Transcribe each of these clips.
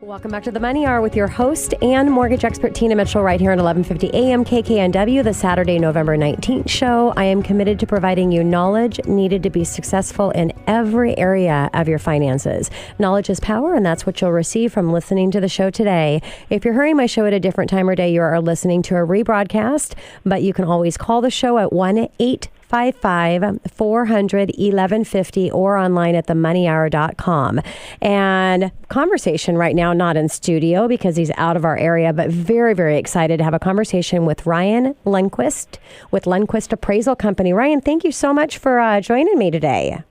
Welcome back to the Money Hour with your host and mortgage expert Tina Mitchell right here at 1150 AM KKNW, the Saturday, November 19th show. I am committed to providing you knowledge needed to be successful in every area of your finances. Knowledge is power, and that's what you'll receive from listening to the show today. If you're hearing my show at a different time or day, you are listening to a rebroadcast, but you can always call the show at 1-855-400-1150 or online at themoneyhour.com. And conversation right now, not in studio because he's out of our area, but very, very excited to have a conversation with Ryan Lundquist with Lundquist Appraisal Company. Ryan, thank you so much for joining me today.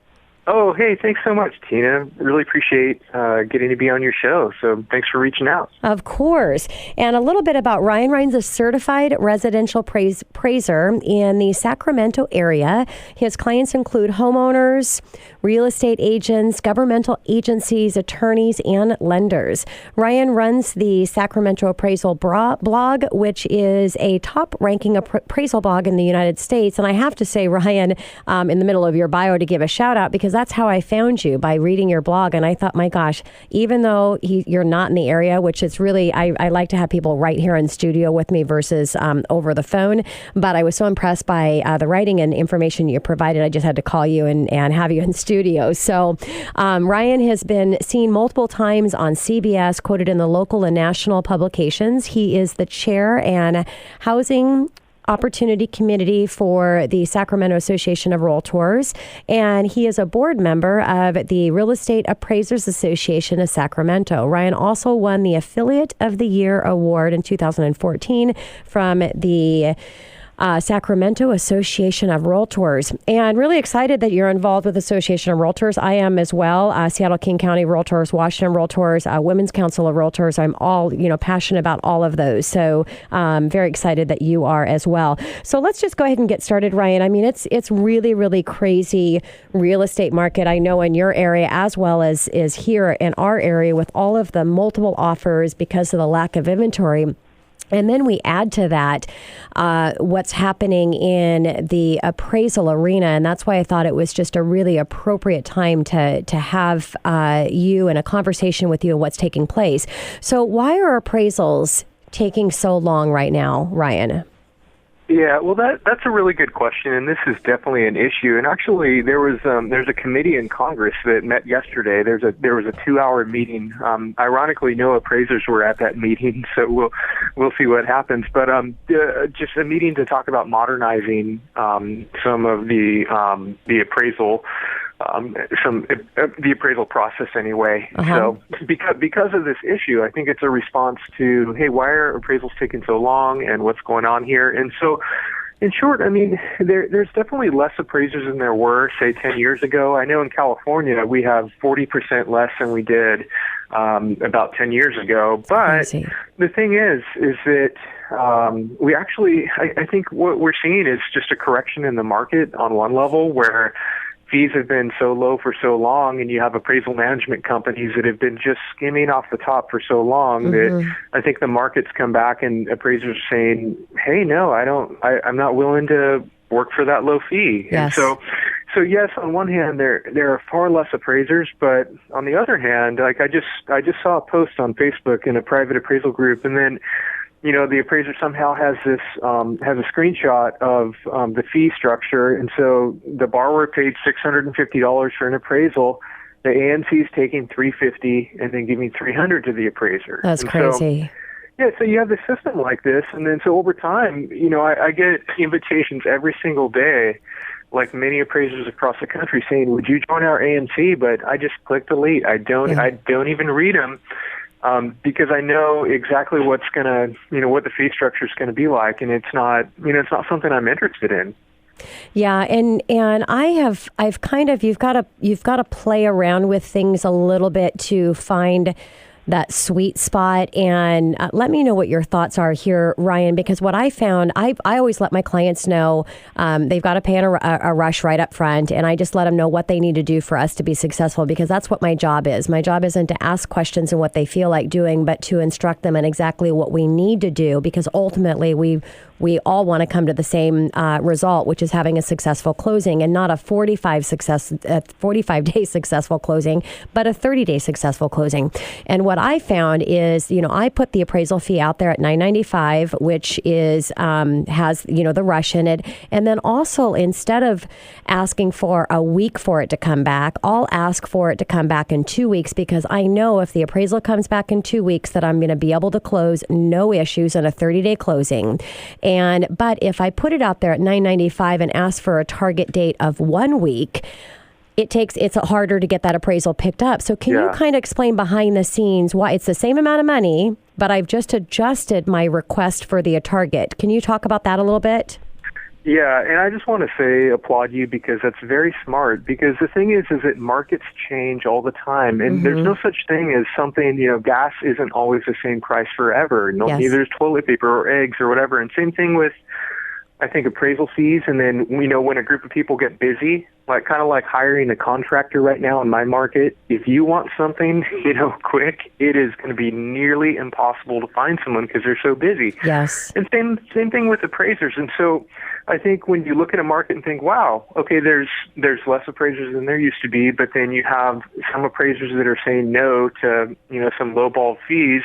Oh, hey, thanks so much, Tina. Really appreciate getting to be on your show. So thanks for reaching out. Of course. And a little bit about Ryan. Ryan's a certified residential appraiser in the Sacramento area. His clients include homeowners, real estate agents, governmental agencies, attorneys, and lenders. Ryan runs the Sacramento Appraisal blog, which is a top-ranking appraisal blog in the United States. And I have to say, Ryan, in the middle of your bio, to give a shout-out, because that's how I found you, by reading your blog. And I thought, my gosh, even though you're not in the area, which is really, I like to have people right here in studio with me versus over the phone. But I was so impressed by the writing and information you provided. I just had to call you and have you in studio. So Ryan has been seen multiple times on CBS, quoted in the local and national publications. He is the chair and housing Opportunity Committee for the Sacramento Association of Realtors, and he is a board member of the Real Estate Appraisers Association of Sacramento. Ryan also won the Affiliate of the Year Award in 2014 from the Sacramento Association of Realtors, and really excited that you're involved with Association of Realtors. I am as well. Seattle King County Realtors, Washington Realtors, Women's Council of Realtors. I'm all, passionate about all of those. So very excited that you are as well. So let's just go ahead and get started, Ryan. I mean, it's really, really crazy real estate market. I know in your area as well as is here in our area with all of the multiple offers because of the lack of inventory. And then we add to that what's happening in the appraisal arena. And that's why I thought it was just a really appropriate time to have you and a conversation with you on what's taking place. So why are appraisals taking so long right now, Ryan? Yeah, well, that's a really good question, and this is definitely an issue. And actually, there's a committee in Congress that met yesterday. There was a 2-hour meeting. Ironically, no appraisers were at that meeting, so we'll see what happens. But just a meeting to talk about modernizing some of the appraisal. The appraisal process anyway. So because of this issue, I think it's a response to, hey, why are appraisals taking so long and what's going on here? And so in short, I mean, there's definitely less appraisers than there were, say, 10 years ago. I know in California we have 40% less than we did about 10 years ago. But the thing is that we actually, I think what we're seeing is just a correction in the market on one level where fees have been so low for so long, and you have appraisal management companies that have been just skimming off the top for so long that I think the market's come back and appraisers are saying, hey, no, I'm not willing to work for that low fee. Yes. And so yes, on one hand, there are far less appraisers, but on the other hand, like I just saw a post on Facebook in a private appraisal group, and then the appraiser somehow has this has a screenshot of the fee structure, and so the borrower paid $650 for an appraisal. The AMC is taking $350 and then giving $300 to the appraiser. That's crazy. So you have this system like this, and then so over time, I get invitations every single day, like many appraisers across the country, saying, "Would you join our AMC?" But I just click delete. I don't even read them. Because I know exactly what's gonna, what the fee structure is gonna be like, and it's not something I'm interested in. Yeah, and I've kind of you've got to play around with things a little bit to find that sweet spot. And let me know what your thoughts are here, Ryan, because what I found, I always let my clients know they've got to pay in a rush right up front. And I just let them know what they need to do for us to be successful, because that's what my job is. My job isn't to ask questions and what they feel like doing, but to instruct them in exactly what we need to do, because ultimately we all want to come to the same result, which is having a successful closing, and not a 45-day successful closing, but a 30-day successful closing. And what I found is, I put the appraisal fee out there at $9.95, which is has the rush in it, and then also instead of asking for a week for it to come back, I'll ask for it to come back in 2 weeks, because I know if the appraisal comes back in 2 weeks that I'm going to be able to close no issues in a 30-day closing. But if I put it out there at $9.95 and ask for a target date of 1 week, it's harder to get that appraisal picked up. So can you kind of explain behind the scenes why it's the same amount of money, but I've just adjusted my request for the target? Can you talk about that a little bit? Yeah, and I just want to applaud you, because that's very smart. Because the thing is that markets change all the time, and there's no such thing as something, gas isn't always the same price forever. Neither is toilet paper or eggs or whatever. And same thing with, I think, appraisal fees. And then when a group of people get busy, kind of like hiring a contractor right now in my market, if you want something, quick, it is going to be nearly impossible to find someone because they're so busy. Yes. And same thing with appraisers. And so I think when you look at a market and think, wow, okay, there's less appraisers than there used to be, but then you have some appraisers that are saying no to, some lowball fees,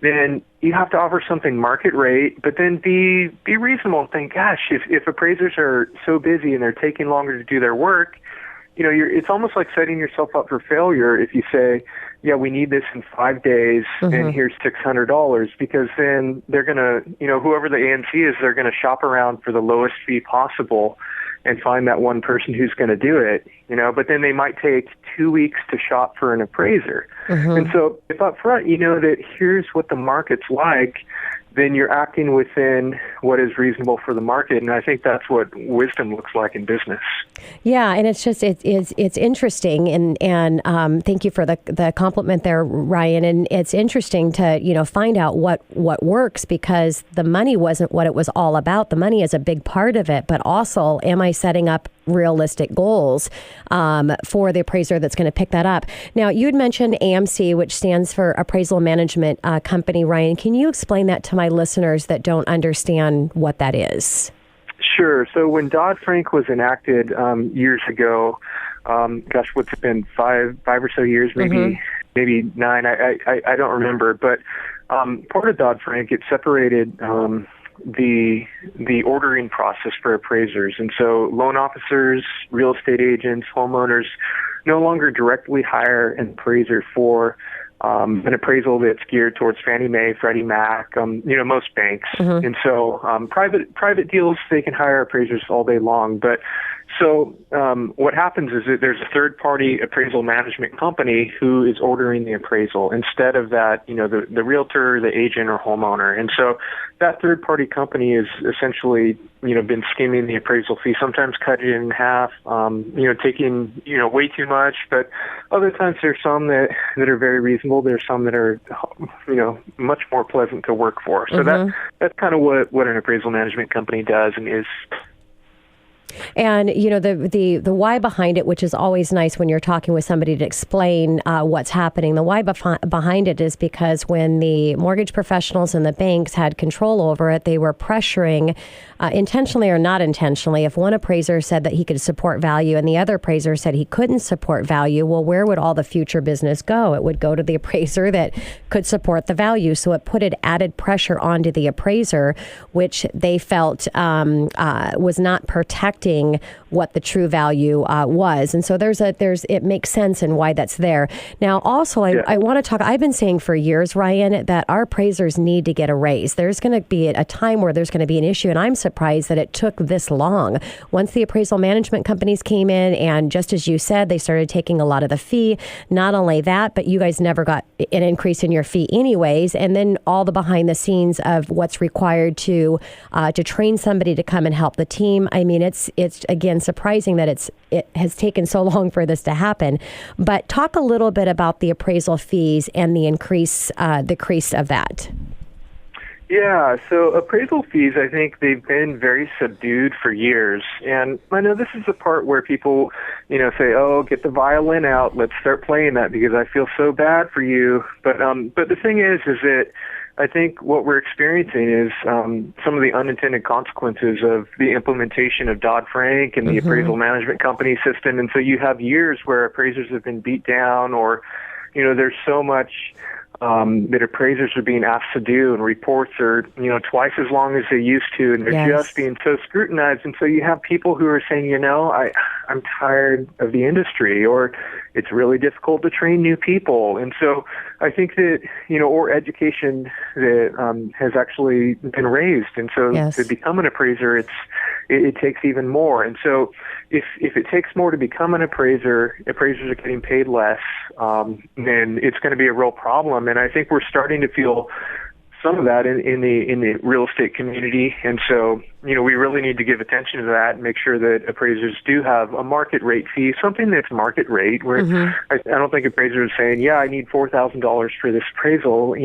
then you have to offer something market rate, but then be reasonable and think, gosh, if appraisers are so busy and they're taking longer to do their work, it's almost like setting yourself up for failure if you say, yeah, we need this in 5 days, and here's $600, because then they're going to, whoever the AMC is, they're going to shop around for the lowest fee possible and find that one person who's going to do it, but then they might take 2 weeks to shop for an appraiser. And so if up front you know that here's what the market's like, then you're acting within what is reasonable for the market. And I think that's what wisdom looks like in business. Yeah, and it's just it's interesting, and thank you for the compliment there, Ryan. And it's interesting to find out what works, because the money wasn't what it was all about. The money is a big part of it, but also, am I setting up realistic goals for the appraiser that's going to pick that up? Now, you had mentioned AMC, which stands for Appraisal Management Company. Ryan, can you explain that to my listeners that don't understand what that is? Sure. So when Dodd-Frank was enacted years ago, what's it been, five or so years, maybe 9, I don't remember, but part of Dodd-Frank, it separated the ordering process for appraisers. And so loan officers, real estate agents, homeowners no longer directly hire an appraiser for an appraisal that's geared towards Fannie Mae, Freddie Mac, most banks. And so private deals, they can hire appraisers all day long. But so what happens is that there's a third-party appraisal management company who is ordering the appraisal instead of that, the realtor, the agent, or homeowner. And so that third-party company is essentially, been skimming the appraisal fee, sometimes cutting it in half, taking, way too much. But other times there's some that are very reasonable. There's some that are, much more pleasant to work for. So that's kind of what an appraisal management company does and is. And, the why behind it, which is always nice when you're talking with somebody to explain what's happening. The why behind it is because when the mortgage professionals and the banks had control over it, they were pressuring, intentionally or not intentionally. If one appraiser said that he could support value and the other appraiser said he couldn't support value, well, where would all the future business go? It would go to the appraiser that could support the value. So it put added pressure onto the appraiser, which they felt was not protecting what the true value was. And so it makes sense and why that's there. Now, also, I want to talk, I've been saying for years, Ryan, that our appraisers need to get a raise. There's going to be a time where there's going to be an issue, and I'm surprised that it took this long. Once the appraisal management companies came in, and just as you said, they started taking a lot of the fee. Not only that, but you guys never got an increase in your fee anyways. And then all the behind the scenes of what's required to train somebody to come and help the team. I mean, it's again surprising that it has taken so long for this to happen. But talk a little bit about the appraisal fees and the increase of that. Yeah, so appraisal fees, I think they've been very subdued for years. And I know this is the part where people, say, oh, get the violin out, let's start playing that because I feel so bad for you. But the thing is that I think what we're experiencing is some of the unintended consequences of the implementation of Dodd-Frank and the appraisal management company system. And so you have years where appraisers have been beat down, or, there's so much that appraisers are being asked to do, and reports are, twice as long as they used to, and they're just being so scrutinized. And so you have people who are saying, I'm tired of the industry, or it's really difficult to train new people. And so I think that, or education that has actually been raised. And so to become an appraiser, it takes even more. And so if it takes more to become an appraiser, appraisers are getting paid less, then it's going to be a real problem. And I think we're starting to feel some of that in the real estate community. And so, we really need to give attention to that and make sure that appraisers do have a market rate fee, something that's market rate, where I don't think appraisers are saying, I need $4,000 for this appraisal.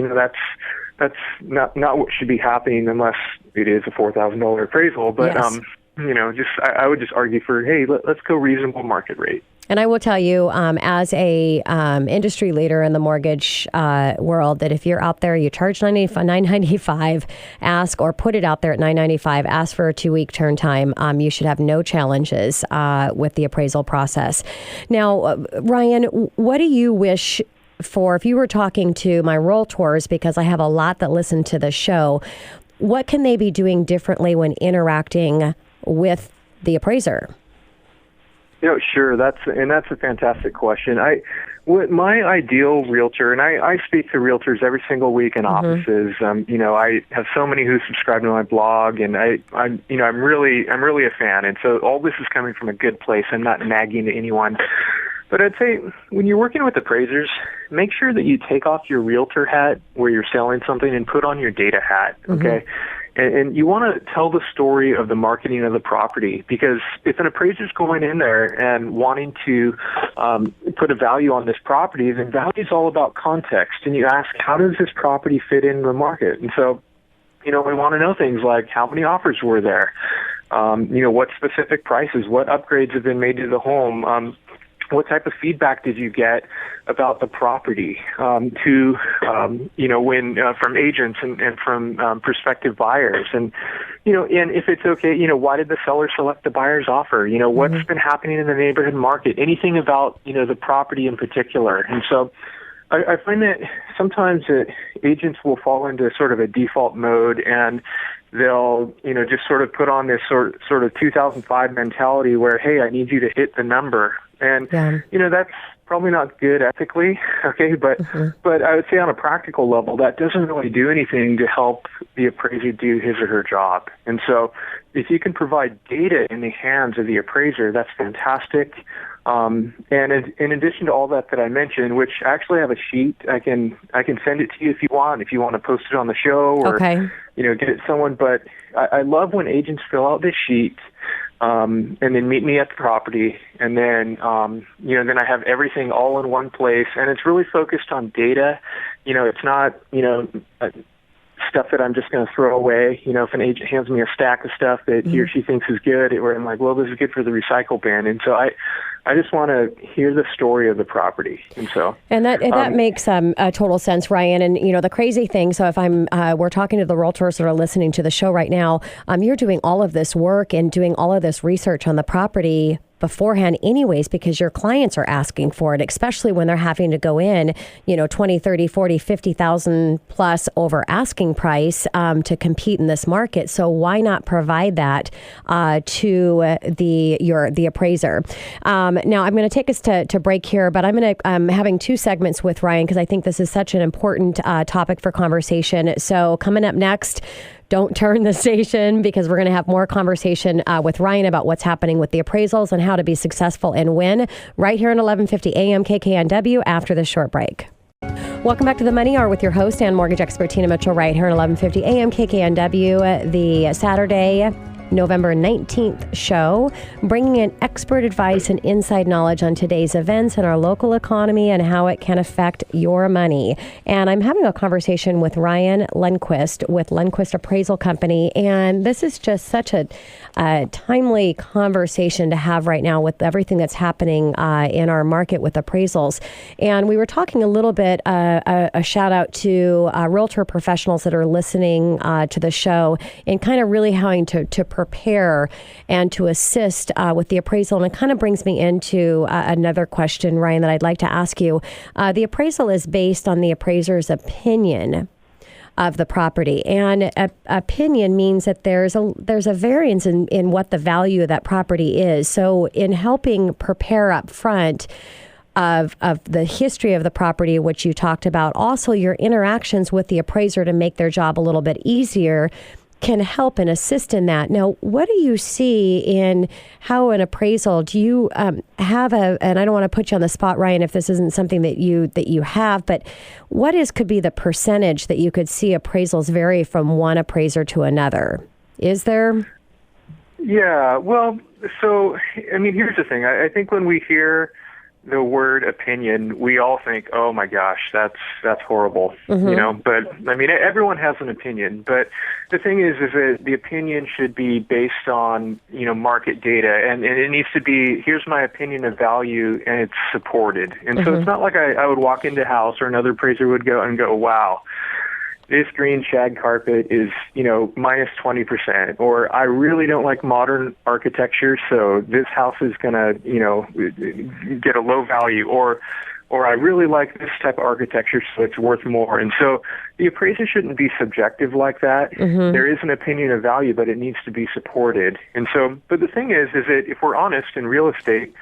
That's not what should be happening unless it is a $4,000 appraisal. But, I would just argue for, hey, let's go reasonable market rate. And I will tell you, as a industry leader in the mortgage world, that if you're out there, you charge $995, ask or put it out there at $995, ask for a 2-week turn time. You should have no challenges with the appraisal process. Now, Ryan, what do you wish for, if you were talking to my realtors, because I have a lot that listen to the show, what can they be doing differently when interacting with the appraiser? Sure. That's a fantastic question. My ideal realtor, and I speak to realtors every single week in offices. I have so many who subscribe to my blog, and I'm really a fan. And so all this is coming from a good place. I'm not nagging to anyone. But I'd say when you're working with appraisers, make sure that you take off your realtor hat where you're selling something and put on your data hat, okay? And you want to tell the story of the marketing of the property, because if an appraiser's going in there and wanting to put a value on this property, then value is all about context. And you ask, how does this property fit in the market? And so, we want to know things like how many offers were there, what specific prices, what upgrades have been made to the home, what type of feedback did you get about the property from agents and from prospective buyers? And, and if it's okay, why did the seller select the buyer's offer? What's been happening in the neighborhood market? Anything about, the property in particular. And so I find that sometimes agents will fall into sort of a default mode, and they'll, just sort of put on this sort of 2005 mentality where, hey, I need you to hit the number. And, that's probably not good ethically, okay? But I would say on a practical level, that doesn't really do anything to help the appraiser do his or her job. And so if you can provide data in the hands of the appraiser, that's fantastic. And in addition to all that I mentioned, which I actually have a sheet, I can send it to you if you want to post it on the show or, get it to someone. But I love when agents fill out this sheet, and then meet me at the property, and then, then I have everything all in one place, and it's really focused on data. It's not, stuff that I'm just going to throw away. If an agent hands me a stack of stuff that he or she thinks is good, where I'm like, well, this is good for the recycle bin. And so I just want to hear the story of the property. And so, and that makes total sense, Ryan. And the crazy thing. So if we're talking to the realtors that are listening to the show right now, you're doing all of this work and doing all of this research on the property beforehand anyways, because your clients are asking for it, especially when they're having to go in, 20, 30, 40, 50,000 plus over asking price to compete in this market. So why not provide that to the appraiser? Now I'm going to take us to break here, but I'm having 2 segments with Ryan because I think this is such an important topic for conversation. So coming up next, don't turn the station, because we're going to have more conversation with Ryan about what's happening with the appraisals and how to be successful and win right here on 1150 AM KKNW after this short break. Welcome back to the Money Hour with your host and mortgage expert Tina Mitchell right here on 1150 AM KKNW, the Saturday, November 19th show, bringing in expert advice and inside knowledge on today's events in our local economy and how it can affect your money. And I'm having a conversation with Ryan Lundquist with Lundquist Appraisal Company. And this is just such a timely conversation to have right now with everything that's happening in our market with appraisals. And we were talking a little bit, a shout out to realtor professionals that are listening to the show and kind of really having to prepare and to assist with the appraisal. And it kind of brings me into another question, Ryan, that I'd like to ask you. The appraisal is based on the appraiser's opinion of the property, and opinion means that there's a variance in what the value of that property is. So in helping prepare up front of the history of the property, which you talked about, also your interactions with the appraiser to make their job a little bit easier can help and assist in that. Now, what do you see in how an appraisal, do you have and I don't want to put you on the spot, Ryan, if this isn't something that you have, but could be the percentage that you could see appraisals vary from one appraiser to another? Is there? Yeah, well, so, I mean, here's the thing. I think when we hear the word opinion, we all think, oh my gosh, that's horrible, but I mean, everyone has an opinion, but the thing is that the opinion should be based on, market data, and it needs to be, here's my opinion of value, and it's supported. And so it's not like I would walk into a house or another appraiser would go, wow, this green shag carpet is, minus 20%, or I really don't like modern architecture, so this house is going to, get a low value, or I really like this type of architecture, so it's worth more. And so the appraiser shouldn't be subjective like that. There is an opinion of value, but it needs to be supported. And so, but the thing is that if we're honest in real estate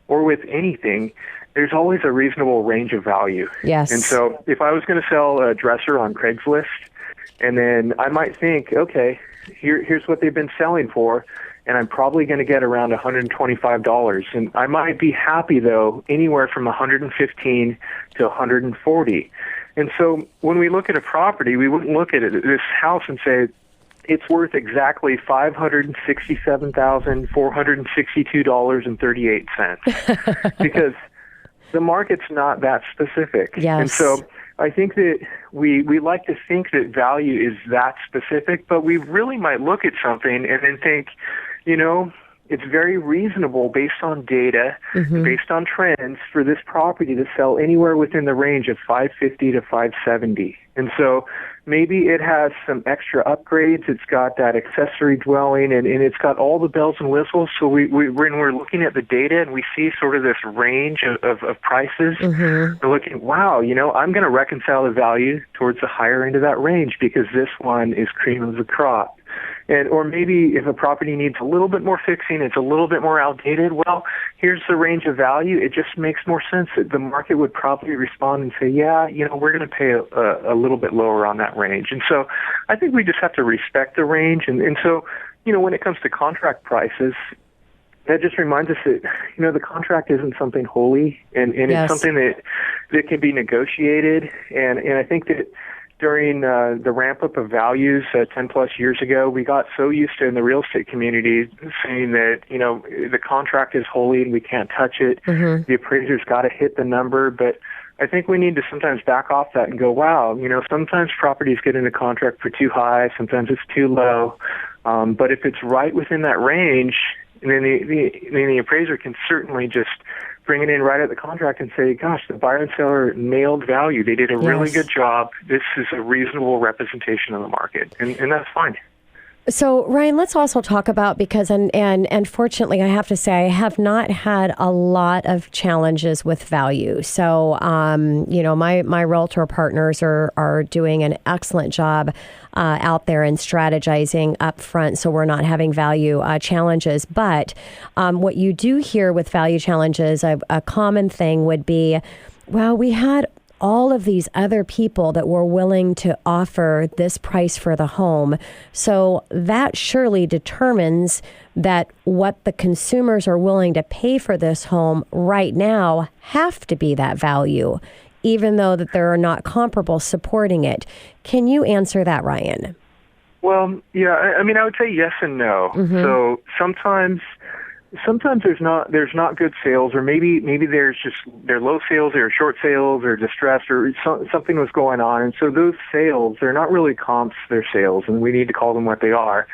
or with anything, there's always a reasonable range of value. Yes. And so if I was going to sell a dresser on Craigslist, and then I might think, okay, here's what they've been selling for, and I'm probably going to get around $125. And I might be happy, though, anywhere from $115 to $140. And so when we look at a property, we wouldn't look at this house and say, it's worth exactly $567,462.38 because the market's not that specific. Yes. And so I think that we like to think that value is that specific, but we really might look at something and then think, it's very reasonable based on data, based on trends for this property to sell anywhere within the range of $550 to $570. And so maybe it has some extra upgrades. It's got that accessory dwelling, and it's got all the bells and whistles. So when we're looking at the data and we see sort of this range of prices, we're looking, wow, I'm going to reconcile the value towards the higher end of that range because this one is cream of the crop. Or maybe if a property needs a little bit more fixing, it's a little bit more outdated, well, here's the range of value. It just makes more sense that the market would probably respond and say, yeah, we're going to pay a little bit lower on that range. And so I think we just have to respect the range. And so, when it comes to contract prices, that just reminds us that, the contract isn't something holy, and Yes. it's something that can be negotiated. And I think that during the ramp-up of values 10-plus years ago, we got so used to in the real estate community saying that, the contract is holy and we can't touch it. The appraiser's got to hit the number. But I think we need to sometimes back off that and go, wow, sometimes properties get into contract for too high, sometimes it's too low. But if it's right within that range, then the appraiser can certainly just bring it in right at the contract and say, gosh, the buyer and seller nailed value. They did a really good job. This is a reasonable representation of the market. And that's fine. So, Ryan, let's also talk about, because, and fortunately, I have to say, I have not had a lot of challenges with value. So, my realtor partners are doing an excellent job out there in strategizing up front, so we're not having value challenges. But what you do hear with value challenges, a common thing would be, well, we had all of these other people that were willing to offer this price for the home. So that surely determines that what the consumers are willing to pay for this home right now have to be that value, even though that there are not comparables supporting it. Can you answer that, Ryan? Well, yeah, I mean, I would say yes and no. So sometimes there's not good sales, or maybe they're low sales, or short sales, or distress, or something was going on, and so those sales, they're not really comps, they're sales, and we need to call them what they are.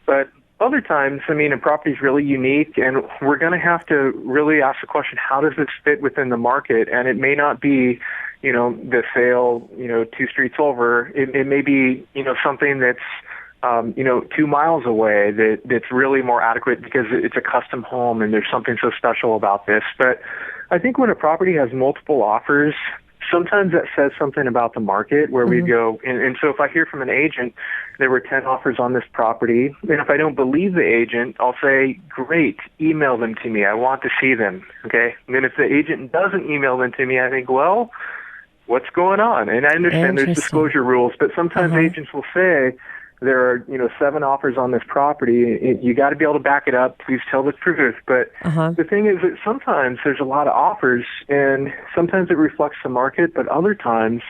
But other times, I mean, a property's really unique, and we're going to have to really ask the question, how does this fit within the market? And it may not be, the sale, 2 streets over. It may be, something that's 2 miles away that's really more adequate because it's a custom home and there's something so special about this. But I think when a property has multiple offers, sometimes that says something about the market where we go. And so if I hear from an agent, there were 10 offers on this property, and if I don't believe the agent, I'll say, great, email them to me. I want to see them. Okay. And then if the agent doesn't email them to me, I think, well, what's going on? And I understand there's disclosure rules, but sometimes agents will say, there are, 7 offers on this property. You got to be able to back it up. Please tell the truth. But the thing is that sometimes there's a lot of offers, and sometimes it reflects the market, but other times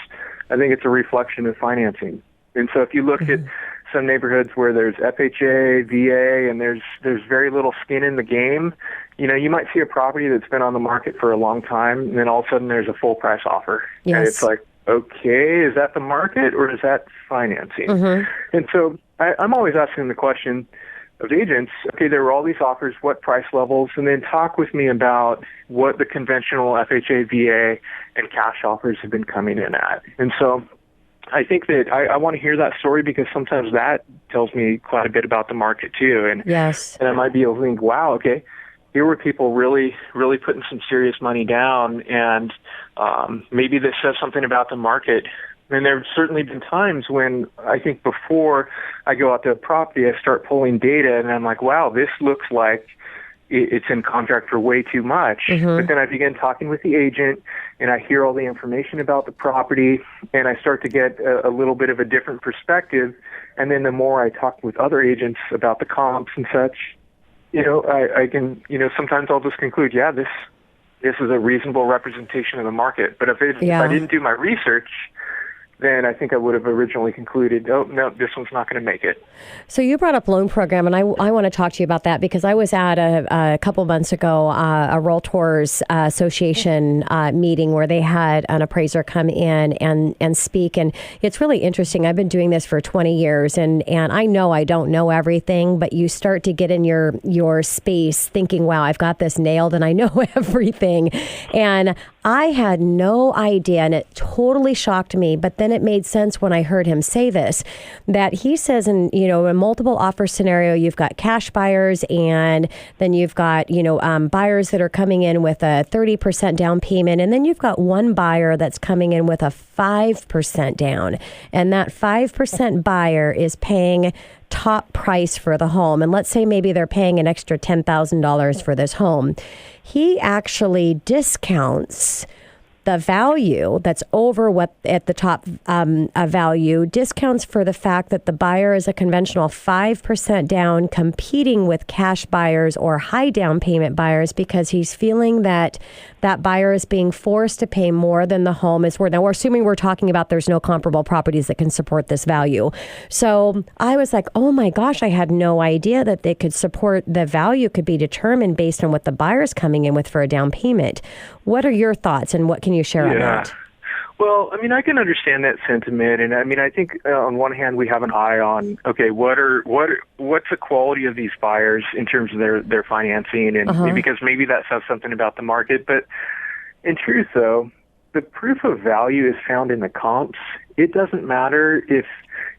I think it's a reflection of financing. And so if you look at some neighborhoods where there's FHA, VA, and there's very little skin in the game, you might see a property that's been on the market for a long time, and then all of a sudden there's a full price offer. Yes. And it's like, okay, is that the market or is that financing? And so I'm always asking the question of agents, okay, there were all these offers, what price levels, and then talk with me about what the conventional FHA, VA, and cash offers have been coming in at. And so I think that I want to hear that story because sometimes that tells me quite a bit about the market too. And, and I might be able to think, wow, okay, here were people really, really putting some serious money down, and maybe this says something about the market. And there have certainly been times when I think before I go out to a property, I start pulling data, and I'm like, wow, this looks like it's in contract for way too much. But then I begin talking with the agent, and I hear all the information about the property, and I start to get a little bit of a different perspective. And then the more I talk with other agents about the comps and such, I can, sometimes I'll just conclude, this is a reasonable representation of the market. But if I didn't do my research, then I think I would have originally concluded, oh, no, this one's not going to make it. So you brought up loan program, and I want to talk to you about that because I was at a couple months ago a Realtors Association meeting where they had an appraiser come in and speak, and it's really interesting. I've been doing this for 20 years, and I know I don't know everything, but you start to get in your space thinking, wow, I've got this nailed and I know everything. And I had no idea, and it totally shocked me, but then it made sense when I heard him say this, that he says in a multiple offer scenario, you've got cash buyers, and then you've got, buyers that are coming in with a 30% down payment, and then you've got one buyer that's coming in with a 5% down, and that 5% buyer is paying top price for the home. And let's say maybe they're paying an extra $10,000 for this home. He actually discounts the value that's over what at the top value, discounts for the fact that the buyer is a conventional 5% down competing with cash buyers or high down payment buyers because he's feeling that that buyer is being forced to pay more than the home is worth. Now, we're assuming we're talking about there's no comparable properties that can support this value. So I was like, oh my gosh, I had no idea that they could support, the value could be determined based on what the buyer's coming in with for a down payment. What are your thoughts, and what can you share on that? Well, I can understand that sentiment, and I think on one hand we have an eye on, okay, what's the quality of these buyers in terms of their financing, and because maybe that says something about the market. But in truth, though, the proof of value is found in the comps. It doesn't matter if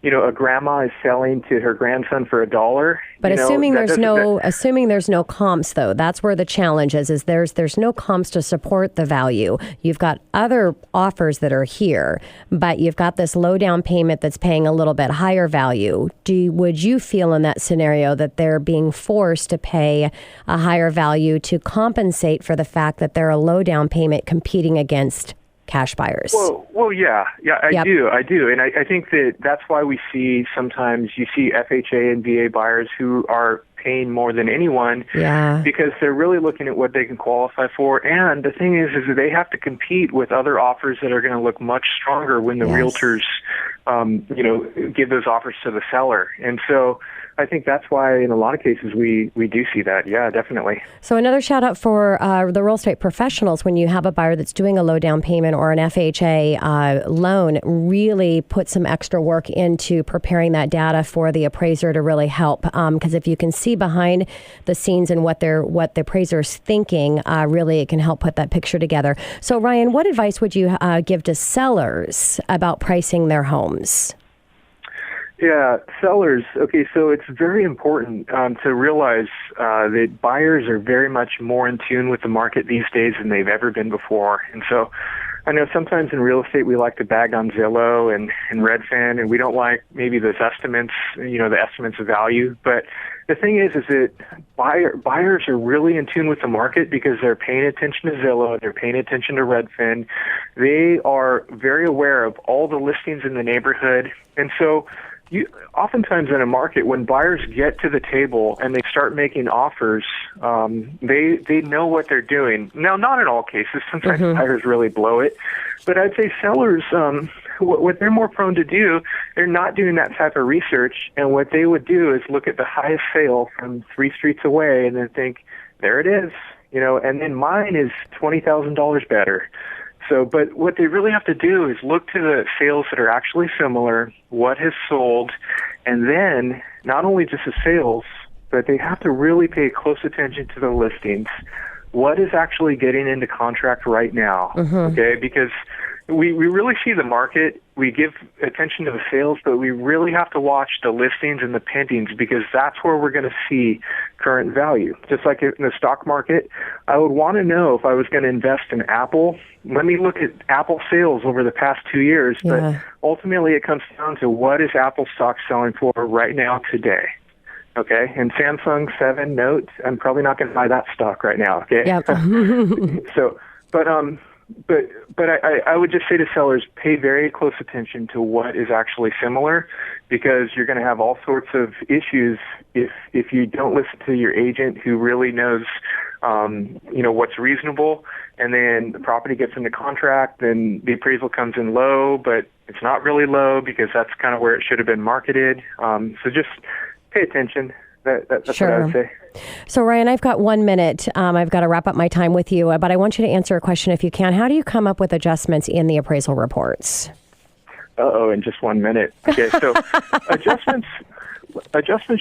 a grandma is selling to her grandson for $1. But assuming there's no comps, though, that's where the challenge is there's no comps to support the value. You've got other offers that are here, but you've got this low down payment that's paying a little bit higher value. Would you feel in that scenario that they're being forced to pay a higher value to compensate for the fact that they're a low down payment competing against cash buyers? Well, yeah, I do. And I think that's why we see sometimes you see FHA and VA buyers who are paying more than anyone because they're really looking at what they can qualify for. And the thing is that they have to compete with other offers that are going to look much stronger when the realtors, give those offers to the seller. And so I think that's why in a lot of cases we do see that. Yeah, definitely. So another shout out for the real estate professionals. When you have a buyer that's doing a low down payment or an FHA loan, really put some extra work into preparing that data for the appraiser to really help. Because if you can see behind the scenes and what the appraiser's thinking, really it can help put that picture together. So Ryan, what advice would you give to sellers about pricing their homes? Yeah, sellers. Okay, so it's very important to realize that buyers are very much more in tune with the market these days than they've ever been before. And so I know sometimes in real estate we like to bag on Zillow and Redfin, and we don't like maybe those estimates, the estimates of value. But the thing is that buyers are really in tune with the market because they're paying attention to Zillow, they're paying attention to Redfin. They are very aware of all the listings in the neighborhood. And so oftentimes in a market, when buyers get to the table and they start making offers, they know what they're doing. Now, not in all cases. Sometimes buyers really blow it. But I'd say sellers, what they're more prone to do, they're not doing that type of research. And what they would do is look at the highest sale from 3 streets away and then think, there it is. And then mine is $20,000 better. So, but what they really have to do is look to the sales that are actually similar, what has sold, and then not only just the sales, but they have to really pay close attention to the listings. What is actually getting into contract right now? Okay, because we really see the market. We give attention to the sales, but we really have to watch the listings and the pendings because that's where we're going to see current value. Just like in the stock market, I would want to know if I was going to invest in Apple. Let me look at Apple sales over the past 2 years, but ultimately it comes down to what is Apple stock selling for right now today. Okay, and Samsung 7 Note, I'm probably not going to buy that stock right now. Okay, so, but I would just say to sellers, pay very close attention to what is actually similar, because you're going to have all sorts of issues if you don't listen to your agent who really knows, what's reasonable, and then the property gets into contract, then the appraisal comes in low, but it's not really low because that's kind of where it should have been marketed. So just pay attention. That's what I would say. So, Ryan, I've got 1 minute. I've got to wrap up my time with you, but I want you to answer a question if you can. How do you come up with adjustments in the appraisal reports? In just 1 minute. Okay, so adjustments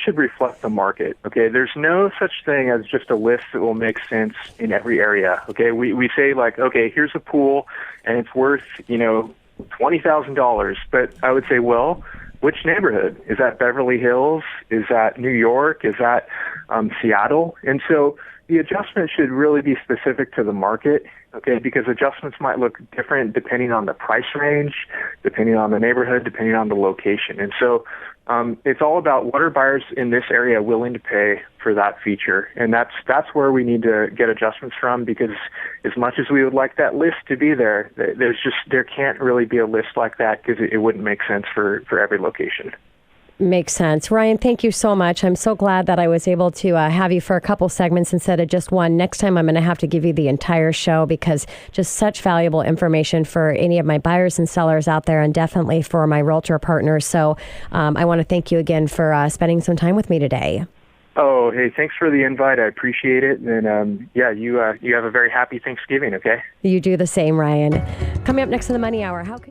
should reflect the market. Okay, there's no such thing as just a list that will make sense in every area. Okay, we say like, okay, here's a pool and it's worth, $20,000. But I would say, well, which neighborhood? Is that Beverly Hills? Is that New York? Is that Seattle? And so the adjustment should really be specific to the market, okay, because adjustments might look different depending on the price range, depending on the neighborhood, depending on the location. And so it's all about what are buyers in this area willing to pay for that feature. And that's where we need to get adjustments from, because as much as we would like that list to be there, there can't really be a list like that because it wouldn't make sense for every location. Makes sense. Ryan, thank you so much. I'm so glad that I was able to have you for a couple segments instead of just one. Next time I'm going to have to give you the entire show, because just such valuable information for any of my buyers and sellers out there, and definitely for my realtor partners. So I want to thank you again for spending some time with me today. Oh, hey, thanks for the invite. I appreciate it. And you have a very happy Thanksgiving, okay? You do the same, Ryan. Coming up next in the Money Hour, how